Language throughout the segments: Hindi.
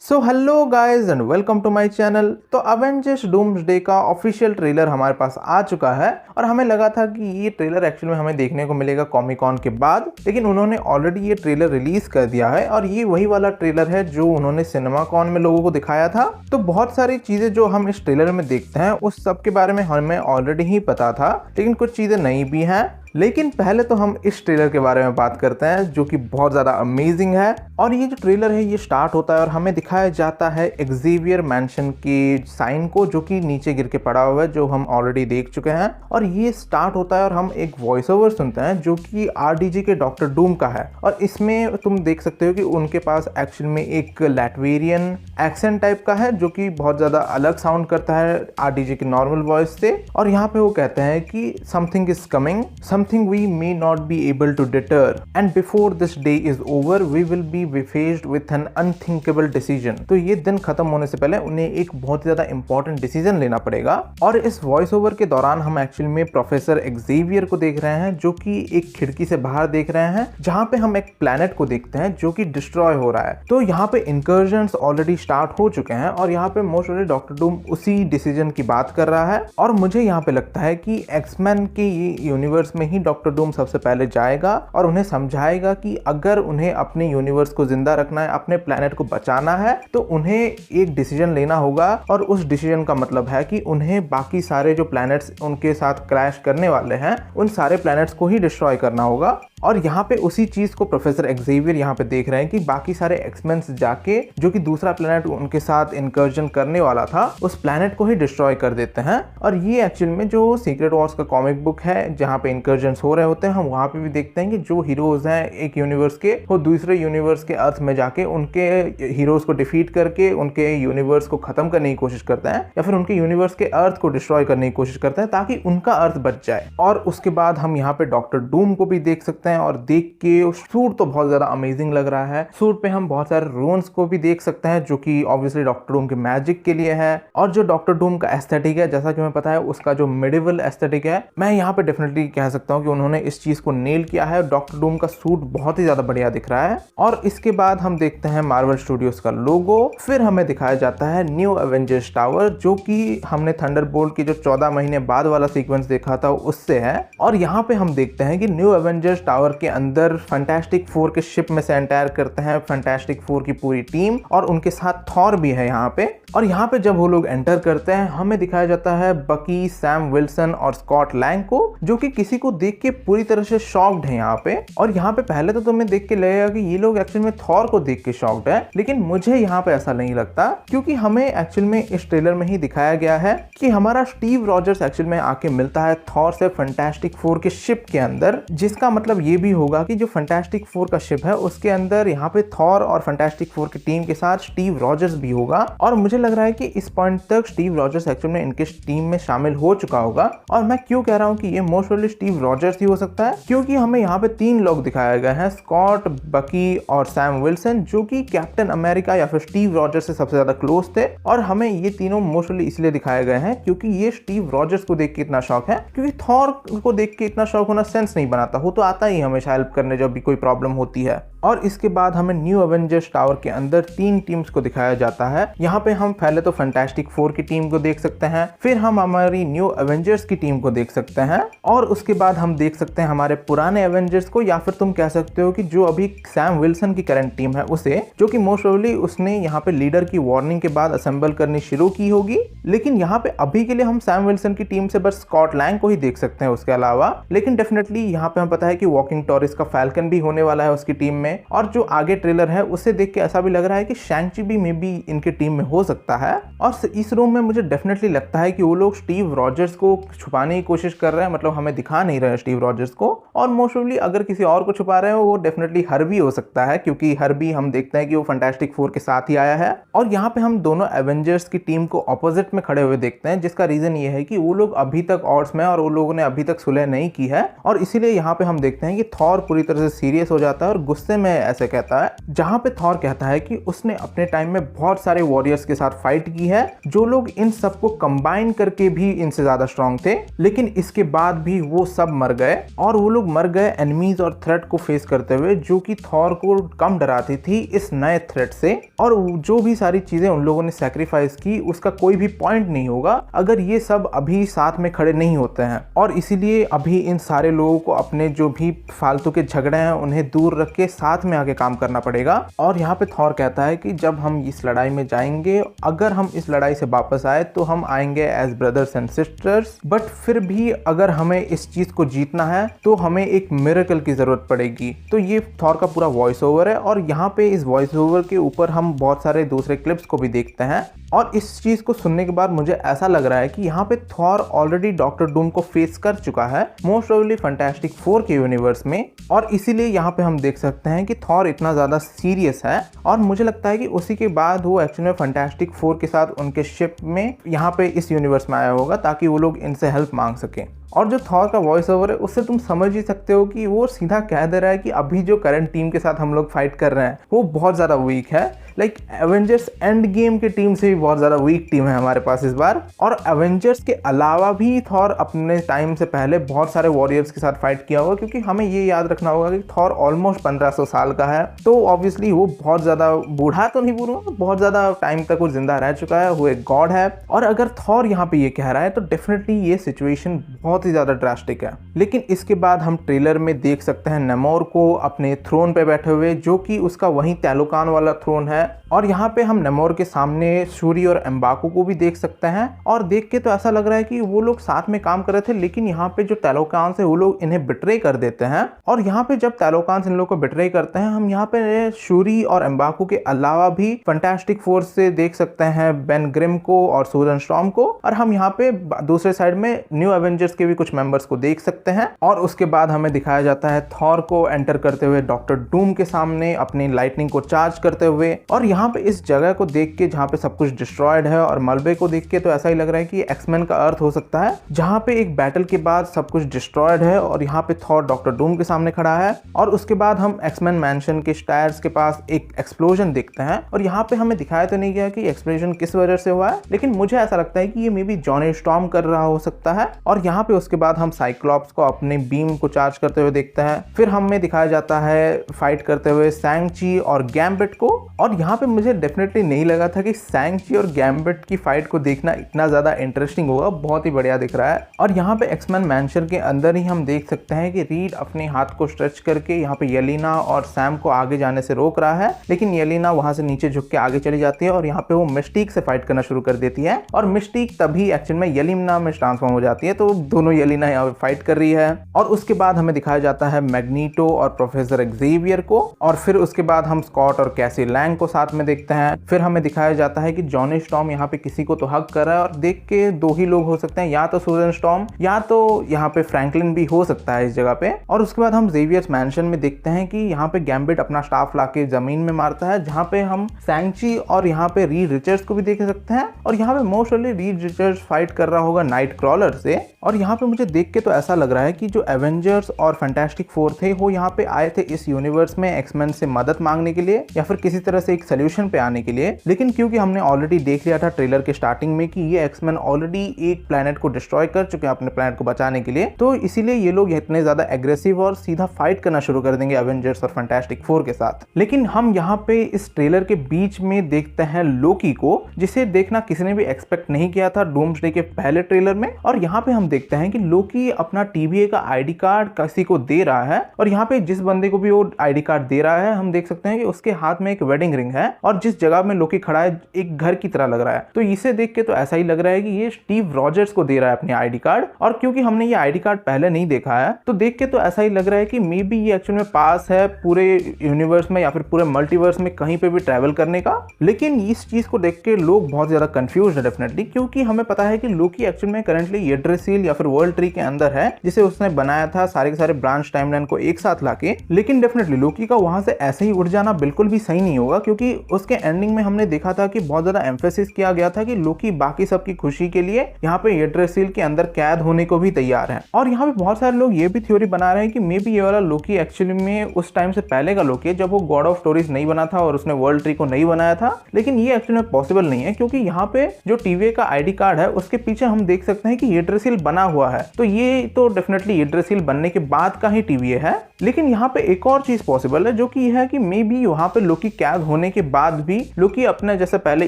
So hello guys and welcome to my channel. तो अवेंजर्स डूम्सडे का ऑफिशियल ट्रेलर हमारे पास आ चुका है और हमें लगा था कि ये ट्रेलर एक्चुअली में हमें देखने को मिलेगा कॉमिक कॉन के बाद, लेकिन उन्होंने ऑलरेडी ये ट्रेलर रिलीज कर दिया है और ये वही वाला ट्रेलर है जो उन्होंने सिनेमा कॉन में लोगों को दिखाया था। तो बहुत सारी चीजें जो हम इस ट्रेलर में देखते हैं उस सब के बारे में हमें ऑलरेडी ही पता था, लेकिन कुछ चीजें नई भी हैं। लेकिन पहले तो हम इस ट्रेलर के बारे में बात करते हैं जो कि बहुत ज़्यादा अमेजिंग है। और ये जो ट्रेलर है ये स्टार्ट होता है और हमें दिखाया जाता है एक्सेवियर मैंशन की साइन को, जो कि नीचे गिर के पड़ा हुआ है, जो हम ऑलरेडी देख चुके हैं। और ये स्टार्ट होता है और हम एक वॉइस ओवर सुनते हैं जो कि आरडीजी के डॉक्टर डूम का है। और इसमें तुम देख सकते हो कि उनके पास एक्चुअल में एक लैटवेरियन एक्सेंट टाइप का है जो कि बहुत ज़्यादा अलग साउंड करता है आरडीजी की नॉर्मल वॉइस से। और यहाँ पे वो कहते हैं कि something is coming, something we may not be able to deter, and before this day is over we will be faced with an unthinkable decision। तो ये दिन खत्म होने से पहले उन्हें एक बहुत ज्यादा इंपॉर्टेंट डिसीजन लेना पड़ेगा। और इस वॉइस ओवर के दौरान हम एक्चुअली में प्रोफेसर एक्सेवियर को देख रहे हैं जो कि एक खिड़की से बाहर देख रहे हैं, जहां पे हम एक प्लैनेट को देखते हैं जो कि डिस्ट्रॉय हो रहा है। तो यहाँ पे इंकर्जन्स ऑलरेडी स्टार्ट हो चुके हैं और यहाँ पे मोस्ट ऑफ डॉक्टर डूम उसी डिसीजन की बात कर रहा है। और मुझे यहाँ पे लगता है कि एक्समैन के ये यूनिवर्स में ही डॉक्टर डूम सबसे पहले जाएगा और उन्हें समझाएगा कि अगर उन्हें अपने यूनिवर्स को जिंदा रखना है, अपने प्लेनेट को बचाना है, तो उन्हें एक डिसीजन लेना होगा। और उस डिसीजन का मतलब है कि उन्हें बाकी सारे जो प्लैनेट्स उनके साथ क्रैश करने वाले हैं उन सारे प्लैनेट्स को ही डिस्ट्रॉय करना होगा। और यहाँ पे उसी चीज को प्रोफेसर एक्सेवियर यहाँ पे देख रहे हैं कि बाकी सारे एक्समैन जाके जो कि दूसरा प्लैनेट उनके साथ इंकर्जन करने वाला था उस प्लैनेट को ही डिस्ट्रॉय कर देते हैं। और ये एक्चुअल में जो सीक्रेट वॉर्स का कॉमिक बुक है जहाँ पे इंकर्जन हो रहे होते हैं, हम वहाँ पे भी देखते हैं कि जो हीरोज हैं एक यूनिवर्स के, वो दूसरे यूनिवर्स के अर्थ में जाके उनके हीरोज को डिफीट करके उनके यूनिवर्स को खत्म करने की कोशिश करते हैं या फिर उनके यूनिवर्स के अर्थ को डिस्ट्रॉय करने की कोशिश करते हैं ताकि उनका अर्थ बच जाए। और उसके बाद हम यहाँ पे डॉक्टर डूम को भी देख सकते हैं और देख के सूट तो बहुत ज्यादा अमेजिंग लग रहा है। सूट पे हम बहुत सारे रून्स को भी देख सकते हैं जो कि ऑब्वियसली डॉक्टर डूम के मैजिक के लिए है। और जो डॉक्टर डूम का एस्थेटिक है, जैसा कि हमें पता है उसका जो मिडिवल एस्थेटिक है, मैं यहाँ पे डेफिनेटली कह सकता हूँ कि उन्होंने इस चीज को नेल किया है। डॉक्टर डूम का सूट बहुत ही ज्यादा बढ़िया दिख रहा है। और इसके बाद हम देखते हैं मार्वल स्टूडियोज का लोगो। फिर हमें दिखाया जाता है न्यू एवेंजर्स टावर, जो कि हमने थंडरबोल्ट की जो 14 महीने बाद वाला सीक्वेंस देखा था उससे है। और यहाँ पे हम देखते हैं कि न्यू एवेंजर्स टावर के अंदर फैंटास्टिक फोर के शिप में से एंटायर करते हैं फैंटास्टिक फोर की पूरी टीम, और उनके साथ थॉर भी है यहाँ पे। और यहाँ पे जब वो लोग एंटर करते हैं हमें दिखाया जाता है बकी, सैम विल्सन और स्कॉट लैंग को, जो कि किसी को देख के पूरी तरह से शॉक्ड है यहाँ पे। और यहाँ पे पहले तो तुम्हें देख के लगेगा कि ये लोग एक्चुअल में थॉर को देख के शॉक्ड है, लेकिन मुझे यहाँ पे ऐसा नहीं लगता, क्योंकि हमें एक्चुअल में इस ट्रेलर में ही दिखाया गया है कि हमारा स्टीव रॉजर्स एक्चुअल में आके मिलता है थॉर से फैंटास्टिक फोर के शिप के अंदर, जिसका मतलब ये भी होगा कि जो फैंटास्टिक फोर का शिप है उसके अंदर यहाँ पे थॉर और फैंटास्टिक फोर की टीम के साथ स्टीव रॉजर्स भी होगा। और मुझे लग रहा है कि इस पॉइंट तक स्टीव रॉजर्स एक्चुअल में इनके टीम में शामिल हो चुका होगा। और मैं क्यों कह रहा हूँ कि ये मोस्ट प्रोबेबली स्टीव रॉजर्स ही हो सकता है, क्योंकि हमें यहाँ पे 3 लोग दिखाए गए हैं, स्कॉट, बकी और सैम विल्सन, जो कि कैप्टन अमेरिका या फिर स्टीव रॉजर्स से सबसे ज्यादा क्लोज थे। और हमें ये तीनों मोस्टली इसलिए दिखाए गए हैं क्योंकि ये स्टीव रॉजर्स को देख के इतना शौक है, क्योंकि थॉर को देख के इतना शौक होना सेंस नहीं बनाता, वो तो आता ही हमेशा हेल्प करने जब भी कोई प्रॉब्लम होती है। और इसके बाद हमें न्यू एवेंजर्स टावर के अंदर 3 टीम्स को दिखाया जाता है। यहाँ पे हम पहले तो फैंटास्टिक फोर की टीम को देख सकते हैं, फिर हम हमारी न्यू एवेंजर्स की टीम को देख सकते हैं, और उसके बाद हम देख सकते हैं हमारे पुराने एवेंजर्स को, या फिर तुम कह सकते हो कि जो अभी सैम विल्सन की करंट टीम है उसे, जो कि मोस्ट प्रोबेबली उसने यहाँ पे लीडर की वार्निंग के बाद असेंबल करनी शुरू की होगी। लेकिन यहाँ पे अभी के लिए हम सैम विल्सन की टीम से बस स्कॉट लैंग को ही देख सकते हैं उसके अलावा। लेकिन डेफिनेटली यहाँ पे हम पता है कि वॉकिंग टॉरिस का फैल्कन भी होने वाला है उसकी टीम में। और जो आगे ट्रेलर है उसे देख के ऐसा भी लग रहा है कि शैंग-ची भी मे बी इनके टीम में हो सकता है। और इस रूम में मुझे डेफिनेटली लगता है कि वो लोग स्टीव रॉजर्स को छुपाने की कोशिश कर रहे हैं, मतलब हमें दिखा नहीं रहे हैं स्टीव रॉजर्स को। और मोस्ट प्रोबेबली अगर किसी और को छुपा रहे हो वो डेफिनेटली हर्बी हो सकता है, क्योंकि हर्बी हम देखते हैं कि वो फैंटास्टिक फोर के साथ ही आया है। और यहाँ पे हम दोनों एवेंजर्स की टीम को ऑपोजिट में खड़े हुए देखते हैं, जिसका रीजन ये है कि वो लोग अभी तक ऑड्स में और वो लोगों ने अभी तक सुलह नहीं की है। और इसीलिए यहाँ पे हम देखते हैं कि थॉर पूरी तरह से सीरियस हो जाता है और गुस्से में ऐसे कहता है, जहाँ पे थॉर कहता है कि उसने अपने टाइम में बहुत सारे वॉरियर्स के साथ फाइट की है जो लोग इन सबको कंबाइन करके भी इनसे ज्यादा स्ट्रांग थे, लेकिन इसके बाद भी वो सब मर गए और वो लोग मर गए एनिमीज और थ्रेट को फेस करते हुए, जो कि थॉर को कम डराती थी इस नए थ्रेट से। और जो भी सारी चीजें उन लोगों ने सैक्रिफाइस की उसका कोई भी पॉइंट नहीं होगा अगर ये सब अभी साथ में खड़े नहीं होते हैं। और इसीलिए अभी इन सारे लोगों को अपने जो भी फालतू के झगड़े हैं उन्हें दूर रख के साथ में आके काम करना पड़ेगा। और यहाँ पे थॉर कहता है कि जब हम इस लड़ाई में जाएंगे, अगर हम इस लड़ाई से वापस आए तो हम आएंगे as brothers and sisters, but फिर भी अगर हमें इस चीज को जीतना है तो हमें एक मिरेकल की जरूरत पड़ेगी। तो ये थॉर का पूरा वॉइस ओवर है और यहाँ पे इस वॉइस ओवर के ऊपर हम बहुत सारे दूसरे क्लिप्स को भी देखते हैं। और इस चीज को सुनने के बाद मुझे ऐसा लग रहा है कि यहाँ पे थॉर ऑलरेडी डॉक्टर डूम को फेस कर चुका है, मोस्ट प्रोबेबली फैंटास्टिक फोर के यूनिवर्स में, और इसीलिए यहाँ पे हम देख सकते हैं कि थॉर इतना ज्यादा सीरियस है। और मुझे लगता है कि उसी के बाद वो एक्चुअली में फैंटास्टिक फोर के साथ उनके शिप में यहाँ पे इस यूनिवर्स में आया होगा ताकि वो लोग इनसे हेल्प मांग सकें। और जो थॉर का वॉइस ओवर है उससे तुम समझ ही सकते हो कि वो सीधा कह दे रहा है कि अभी जो करंट टीम के साथ हम लोग फाइट कर रहे हैं वो बहुत ज़्यादा वीक है। लाइक एवेंजर्स एंड गेम की टीम से भी बहुत ज़्यादा वीक टीम है हमारे पास इस बार। और एवेंजर्स के अलावा भी थॉर अपने टाइम से पहले बहुत सारे वॉरियर्स के साथ फाइट किया होगा, क्योंकि हमें ये याद रखना होगा कि थॉर ऑलमोस्ट 1500 साल का है, तो ऑब्वियसली वो बहुत ज़्यादा बूढ़ा तो नहीं बोलूँगा, बहुत ज़्यादा टाइम तक वो जिंदा रह चुका है, वो एक गॉड है। और अगर थॉर यहाँ पे ये कह रहा है तो डेफिनेटली ये सिचुएशन बहुत ही ज़्यादा ड्रास्टिक है। लेकिन इसके बाद हम ट्रेलर में देख सकते हैं नेमोर को अपने थ्रोन पे बैठे हुए, जो कि उसका वही तैलोकान वाला थ्रोन है। और यहाँ पे हम नेमोर के सामने शूरी और एम्बाकू को भी देख सकते हैं। और देख के तो ऐसा लग रहा है कि वो लोग साथ में काम कर रहे थे, लेकिन यहाँ पे जो तैलोकान से वो लोग इन्हें बिट्रे कर देते हैं। और यहाँ पे जब तैलोकान इन लोगों को बिट्रे करते हैं, हम यहाँ पे शूरी और एम्बाकू के अलावा भी फैंटास्टिक फोर्स से देख सकते हैं बेन ग्रिम को और सुजन स्टॉर्म को। और हम यहाँ पे दूसरे साइड में न्यू एवेंजर्स के भी कुछ मेंबर्स को देख सकते हैं। और उसके बाद हमें दिखाया जाता है थॉर को एंटर करते हुए डॉक्टर डूम के सामने अपनी लाइटनिंग को चार्ज करते हुए। और यहाँ पे इस जगह को देख के जहाँ पे सब कुछ डिस्ट्रॉयड है और मलबे को देख के तो ऐसा ही लग रहा है कि एक्समैन का अर्थ हो सकता है, जहाँ पे एक बैटल के बाद सब कुछ डिस्ट्रॉयड है और यहाँ पे थॉर डॉक्टर डूम के सामने खड़ा है। और उसके बाद हम एक्समैन मैंशन के स्टायर्स के पास एक एक्सप्लोजन देखते हैं। और यहाँ पे हमें दिखाया तो नहीं गया कि एक्सप्लोजन किस वजह से हुआ है, लेकिन मुझे ऐसा लगता है कि ये मे बी जॉनी स्टॉर्म कर रहा हो सकता है। और यहाँ पे उसके बाद हम साइक्लॉप्स को अपने बीम को चार्ज करते हुए देखते हैं। फिर हमें दिखाया जाता है फाइट करते हुए सैंग-ची और गैम्बिट को। और यहाँ पे मुझे डेफिनेटली नहीं लगा था कि सैंग-ची और गैम्बिट की फाइट को देखना इतना ज्यादा इंटरेस्टिंग होगा, बहुत ही बढ़िया दिख रहा है। और यहाँ पे एक्समैन मैंशन के अंदर ही हम देख सकते हैं कि रीड अपने हाथ को स्ट्रेच करके यहाँ पे येलेना और सैम को आगे जाने से रोक रहा है, लेकिन येलेना वहां से नीचे झुक के आगे चली जाती है और यहाँ पे वो मिस्टीक से फाइट करना शुरू कर देती है। और मिस्टीक तभी एक्चुअल में येलेना में ट्रांसफॉर्म हो जाती है, तो दोनों येलेना यहाँ पे फाइट कर रही है। और उसके बाद हमें दिखाया जाता है मैग्नीटो और प्रोफेसर एक्सेवियर को। और फिर उसके बाद हम स्कॉट और कैसी लैंग को साथ में देखते हैं। फिर हमें दिखाया जाता है कि जॉनी स्टॉर्म यहाँ पे किसी को तो हक कर रहा है, और देख के दो ही लोग हो सकते हैं, या तो सुजन स्टॉर्म या तो यहाँ पे फ्रैंकलिन भी हो सकता है इस जगह पे। और उसके बाद हम जेवियर्स मैंशन में देखते हैं कि यहाँ पे गैम्बिट अपना स्टाफ लाके जमीन में मारता है, जहाँ पे हम सैंग-ची और यहाँ पे रीड रिचर्ड्स को भी देख सकते हैं। और यहाँ पे मोस्टली रीड रिचर्ड्स फाइट कर रहा होगा नाइट क्रॉलर से। और यहाँ पे मुझे देख के तो ऐसा लग रहा है कि जो एवेंजर्स और फैंटास्टिक फोर थे वो यहाँ पे आए थे इस यूनिवर्स में एक्समैन से मदद मांगने के लिए या फिर किसी तरह से एक सोल्यूशन पे आने के लिए। लेकिन क्योंकि हमने ऑलरेडी देख लिया था ट्रेलर के स्टार्टिंग में कि ये एक्समैन ऑलरेडी एक प्लेनेट को डिस्ट्रॉय कर चुके हैं अपने प्लेनेट को बचाने के लिए, तो इसीलिए ये लोग इतने ज्यादा एग्रेसिव और सीधा फाइट करना शुरू कर देंगे एवेंजर्स और फैंटास्टिक फोर के साथ। लेकिन हम यहाँ पे इस ट्रेलर के बीच में देखते हैं लोकी को, जिसे देखना किसी ने भी एक्सपेक्ट नहीं किया था डूम्सडे के पहले ट्रेलर में। और यहाँ पे हम देखते हैं कि लोकी अपना TVA का आईडी कार्ड किसी को दे रहा है। और यहाँ पे जिस बंदे को भी वो आईडी कार्ड दे रहा है हम देख सकते हैं कि उसके हाथ में एक वेडिंग रिंग है, और जिस जगह में लोकी खड़ा है एक घर की तरह लग रहा है। तो इसे देख के तो ऐसा ही लग रहा है कि ये स्टीव रॉजर्स को दे रहा है अपने आईडी कार्ड। और क्योंकि हमने ये आईडी कार्ड पहले नहीं देखा है तो देख के तो ऐसा ही लग रहा है कि मे बी ये एक्चुअल में पास है पूरे यूनिवर्स में या फिर पूरे मल्टीवर्स में कहीं पे भी ट्रैवल करने का। लेकिन इस चीज को देख के लोग बहुत ज्यादा कंफ्यूज है डेफिनेटली, क्योंकि हमें पता है कि लोकी एक्चुअल में करंटली येड्रेसिल यूट्रेसिल या फिर वर्ल्ड ट्री के अंदर है जिसे उसने बनाया था सारे के सारे ब्रांच टाइमलाइन को एक साथ लाके। लेकिन डेफिनेटली लोकी का वहां से ऐसे ही उड़ जाना बिल्कुल भी सही नहीं होगा, क्योंकि उसके एंडिंग में हमने देखा था कि बहुत ज्यादा एम्फेसिस किया गया था कि लोकी बाकी सबकी खुशी के लिए यहाँ पे यूट्रेसिल के अंदर कैद होने को भी तैयार है। और यहाँ पे बहुत सारे लोग ये भी थ्योरी बना रहे हैं कि मे बी ये वाला लोकी एक्चुअली में उस टाइम से पहले का लोकी है जब वो गॉड ऑफ स्टोरीज नहीं बना था और उसने वर्ल्ड ट्री को नहीं बनाया था। लेकिन ये एक्चुअली में पॉसिबल नहीं है, क्योंकि यहाँ पे जो टीवीए का आईडी कार्ड है उसके पीछे हम देख सकते हैं कि यूट्रेसिल बना हुआ है, तो ये तो डेफिनेटली यूट्रेसिल बनने के बाद का ही टीवीए है। लेकिन यहाँ पे एक और चीज पॉसिबल है, जो कि यह है कि मे बी वहां पे लोकी कैद होने के बाद भी लोकी अपने जैसे पहले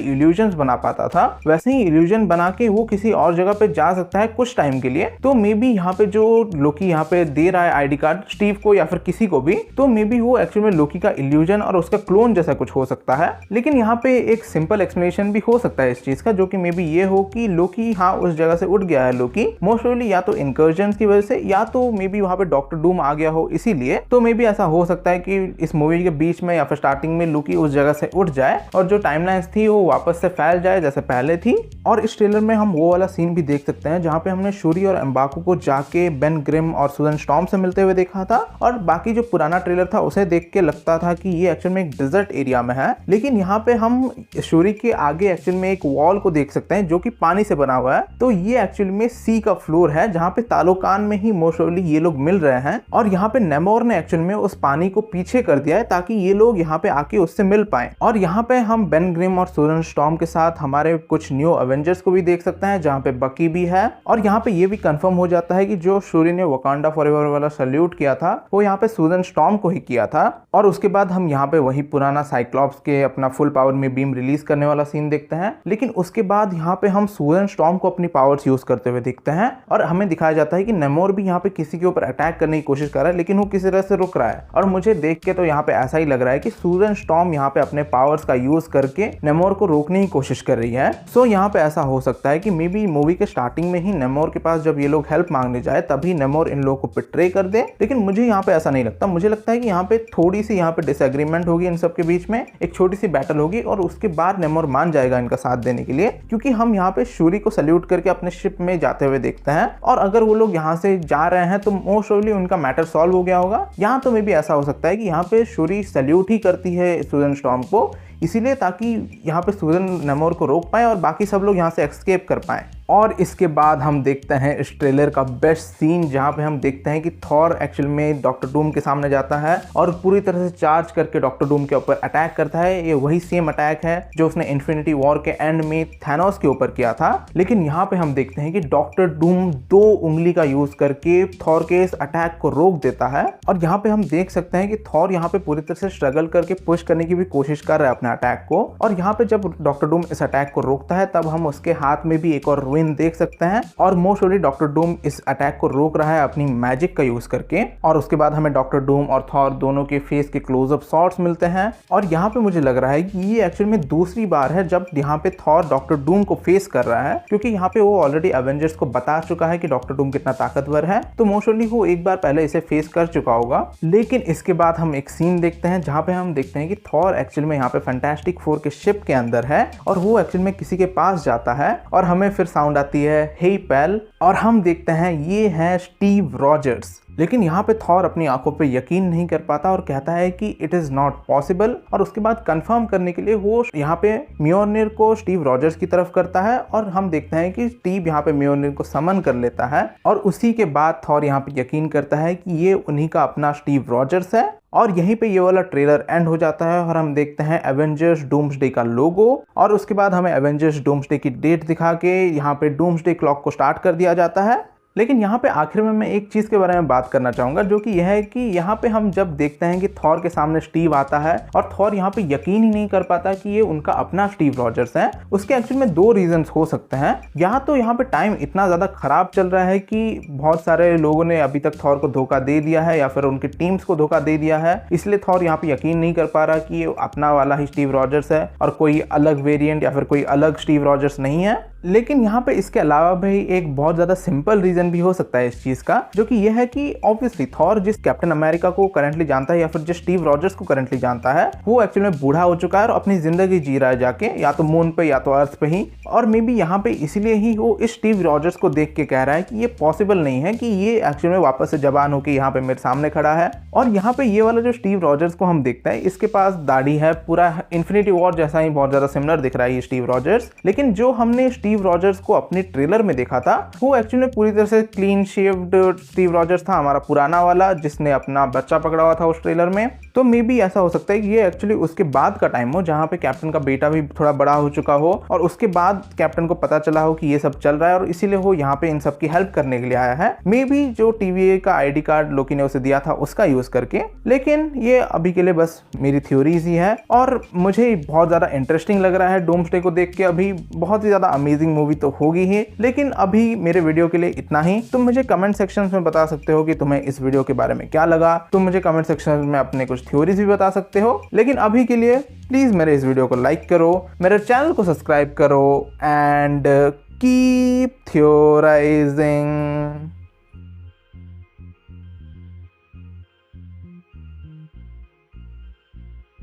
इल्यूजन्स बना पाता था वैसे ही इल्यूजन बना के वो किसी और जगह पे जा सकता है कुछ टाइम के लिए। तो मे बी यहाँ पे जो लोकी यहाँ पे दे रहा है आईडी कार्ड स्टीव को या फिर किसी को भी, तो मे बी वो एक्चुअली में लोकी का इल्यूजन और उसका क्लोन जैसा कुछ हो सकता है। लेकिन यहाँ पे एक सिंपल एक्सप्लेनेशन भी हो सकता है इस चीज का, जो कि मे बी ये हो कि लोकी हाँ उस जगह से उठ गया है लोकी मोस्ट प्रोबेबली या तो इनकर्जन की वजह से या तो मे बी वहां पे डॉक्टर डूम आ गया हो इसीलिए। तो मे बी ऐसा हो सकता है कि इस मूवी के बीच में या फिर स्टार्टिंग में लोकी उस जगह से उठ जाए और जो टाइमलाइंस थी वो वापस से फैल जाए जैसे पहले थी। और इस ट्रेलर में हम वो वाला सीन भी देख सकते हैं जहाँ पे हमने शूरी और एम्बाकू को जाके बेन ग्रिम और सुजन स्टॉर्म से मिलते हुए देखा था। और बाकी जो पुराना ट्रेलर था उसे देख के लगता था कि ये एक्चुअल में एक डिजर्ट एरिया में है, लेकिन यहाँ पे हम शूरी के आगे एक्चुअल में एक वॉल को देख सकते हैं जो कि पानी से बना हुआ है। तो ये एक्चुअली में सी का फ्लोर है जहाँ पे तालोकान में ही मोस्ट प्रोबेबली ये लोग मिल रहे हैं। और यहाँ पे नेमोर ने एक्चुअल में उस पानी को पीछे कर दिया है ताकि ये लोग यहाँ पे आके उससे मिल पाए। और यहाँ पे हम बेन ग्रिम और सुजन स्टॉर्म के साथ हमारे कुछ न्यू एवेंजर्स को भी देख सकते हैं जहाँ पे बकी भी है। और यहाँ पे ये भी कंफर्म हो जाता है कि जो शूरी ने वकांडा फॉरएवर वाला सल्यूट किया था वो यहाँ पे सुजन स्टॉर्म को ही किया था। और उसके बाद हम यहाँ पे वही पुराना साइक्लॉप्स के अपना फुल पावर में बीम रिलीज करने वाला सीन देखते हैं। लेकिन उसके बाद यहाँ पे हम सुजन स्टॉर्म को अपनी पावर्स यूज करते हुए देखते हैं और हमें दिखाया जाता है कि नेमोर भी यहाँ पे किसी के ऊपर अटैक करने की कोशिश कर रहा है, लेकिन वो किसी तरह से रुक रहा है। और मुझे देख के तो यहाँ पे ऐसा ही लग रहा है कि सुजन स्टॉर्म यहाँ पे अपने पावर्स का यूज करके नेमोर को रोकने की कोशिश कर रही है। सो यहाँ पे ऐसा हो सकता है कि मे बी मूवी के स्टार्टिंग में ही नेमोर के पास जब ये लोग हेल्प मांगने जाए तभी नेमोर इन लोगों को बिट्रे कर दे। लेकिन मुझे यहाँ पे ऐसा नहीं लगता, मुझे लगता है कि यहाँ पे थोड़ी सी यहाँ पे डिसएग्रीमेंट होगी इन सबके बीच में, एक छोटी सी बैटल होगी और उसके बाद नेमोर मान जाएगा इनका साथ देने के लिए, क्योंकि हम यहाँ पे शूरी को सल्यूट करके अपने शिप में जाते हुए देखते हैं। और अगर वो लोग यहाँ से जा रहे हैं तो मोस्ट प्रोबेबली उनका मैटर सॉल्व हो गया होगा। यहाँ तो मे भी ऐसा हो सकता है कि यहाँ पे शूरी सल्यूट ही करती है सुजन स्टॉर्म को, इसीलिए ताकि यहाँ पे सुजन नेमोर को रोक पाए और बाकी सब लोग यहाँ से एस्केप कर पाए। और इसके बाद हम देखते हैं इस ट्रेलर का बेस्ट सीन, जहाँ पे हम देखते हैं कि थॉर एक्चुअल में डॉक्टर डूम के सामने जाता है और पूरी तरह से चार्ज करके डॉक्टर डूम के ऊपर अटैक करता है। ये वही सेम अटैक है जो उसने इन्फिनिटी वॉर के एंड में थैनोस के ऊपर किया था। लेकिन यहाँ पे हम देखते हैं कि डॉक्टर डूम 2 उंगली का यूज करके थॉर के इस अटैक को रोक देता है। और यहाँ पे हम देख सकते हैं कि थॉर यहाँ पे पूरी तरह से स्ट्रगल करके पुश करने की भी कोशिश कर रहा है अपने अटैक को। और यहाँ पे जब डॉक्टर डूम इस अटैक को रोकता है तब हम उसके हाथ में भी एक और रुइन देख सकते हैं। और मोस्ट प्रोबेबली डॉक्टर डूम इस अटैक को रोक रहा है अपनी मैजिक का यूज करके। और उसके बाद हमें डॉक्टर डूम और थॉर दोनों के फेस के क्लोजअप शॉट्स मिलते हैं। और यहाँ पे मुझे लग रहा है कि ये एक्चुअल में दूसरी बार है जब यहाँ पे थॉर डॉक्टर डूम को फेस कर रहा है, क्योंकि यहाँ पे वो ऑलरेडी एवेंजर्स को बता चुका है कि डॉक्टर डूम कितना ताकतवर है, तो मोस्ट प्रोबेबली वो एक बार पहले इसे फेस कर चुका होगा। लेकिन इसके बाद हम एक सीन देखते हैं जहाँ पे हम देखते हैं कि थॉर एक्चुअल में यहाँ पे फैंटास्टिक फोर के शिप के अंदर है और वो एक्चुअल में किसी के पास जाता है और हमें फिर साउंड आती है हे पेल, और हम देखते हैं ये है स्टीव रॉजर्स। लेकिन यहाँ पे थॉर अपनी आंखों पे यकीन नहीं कर पाता और कहता है कि इट इज नॉट पॉसिबल। और उसके बाद कंफर्म करने के लिए वो यहाँ पे म्योलनिर को स्टीव रॉजर्स की तरफ करता है और हम देखते हैं कि स्टीव यहाँ पे म्योलनिर को समन कर लेता है। और उसी के बाद थॉर यहाँ पे यकीन करता है कि ये उन्हीं का अपना स्टीव रॉजर्स है। और यहीं पे ये वाला ट्रेलर एंड हो जाता है और हम देखते हैं एवेंजर्स डूम्सडे का लोगो। और उसके बाद हमें एवेंजर्स डूम्सडे की डेट दिखा के यहाँ पे डूम्सडे क्लॉक को स्टार्ट कर दिया जाता है। लेकिन यहाँ पे आखिर में मैं एक चीज़ के बारे में बात करना चाहूँगा, जो कि यह है कि यहाँ पे हम जब देखते हैं कि थॉर के सामने स्टीव आता है और थॉर यहाँ पे यकीन ही नहीं कर पाता कि ये उनका अपना स्टीव रॉजर्स है। उसके एक्चुअली में 2 रीजंस हो सकते हैं। या तो यहाँ पे टाइम इतना ज़्यादा ख़राब चल रहा है कि बहुत सारे लोगों ने अभी तक थॉर को धोखा दे दिया है या फिर उनकी टीम्स को धोखा दे दिया है, इसलिए थॉर यहाँ पे यकीन नहीं कर पा रहा कि ये अपना वाला ही स्टीव रॉजर्स है और कोई अलग वेरिएंट या फिर कोई अलग स्टीव रॉजर्स नहीं है। लेकिन यहाँ पे इसके अलावा भी एक बहुत ज़्यादा सिंपल रीज़न भी हो सकता है इस चीज़ का, जो कि यह है कि ऑब्वियसली थॉर जिस कैप्टन अमेरिका को करंटली जानता है या फिर जिस स्टीव रॉजर्स को करंटली जानता है, वो एक्चुअली में बूढ़ा हो चुका है और अपनी ज़िंदगी जी रहा है जाके या तो मून पे या तो अर्थ पे ही। और मे बी यहाँ पे इसीलिए ही वो इस स्टीव रॉजर्स को देख के कह रहा है कि ये पॉसिबल नहीं है कि ये एक्चुअली में वापस से जवान होकर यहाँ पे मेरे सामने खड़ा है। और यहाँ पे ये वाला जो स्टीव रॉजर्स को हम देखते हैं, इसके पास दाढ़ी है, पूरा इन्फिनिटी वॉर जैसा ही बहुत ज़्यादा सिमिलर दिख रहा है ये स्टीव रॉजर्स। लेकिन जो हमने स्टीव रॉजर्स को अपने ट्रेलर में देखा था, वो एक्चुअली पूरी तरह से क्लीन शेव्ड स्टीव रॉजर्स था, हमारा पुराना वाला जिसने अपना बच्चा पकड़ा हुआ था उस ट्रेलर में। तो मे बी ऐसा हो सकता है कि ये एक्चुअली उसके बाद का टाइम हो, जहाँ पे कैप्टन का बेटा भी थोड़ा बड़ा हो चुका हो और उसके बाद कैप्टन को पता चला हो कि ये सब चल रहा है और इसीलिए वो यहाँ पे इन सब की हेल्प करने के लिए आया है। मे बी जो TVA का ID कार्ड लोकी ने उसे दिया था उसका यूज करके। लेकिन ये अभी के लिए बस मेरी थ्योरीज ही है और मुझे बहुत ज़्यादा इंटरेस्टिंग लग रहा है डूम्सडे को देख के। अभी बहुत ही ज़्यादा अमेजिंग मूवी तो होगी ही, लेकिन अभी मेरे वीडियो के लिए इतना ही। तुम मुझे कमेंट सेक्शन में बता सकते हो कि तुम्हें इस वीडियो के बारे में क्या लगा। तुम मुझे कमेंट सेक्शन में अपने कुछ थ्योरीज भी बता सकते हो। लेकिन अभी के लिए प्लीज़ मेरे इस वीडियो को लाइक करो, मेरे चैनल को सब्सक्राइब करो एंड कीप थ्योराइजिंग।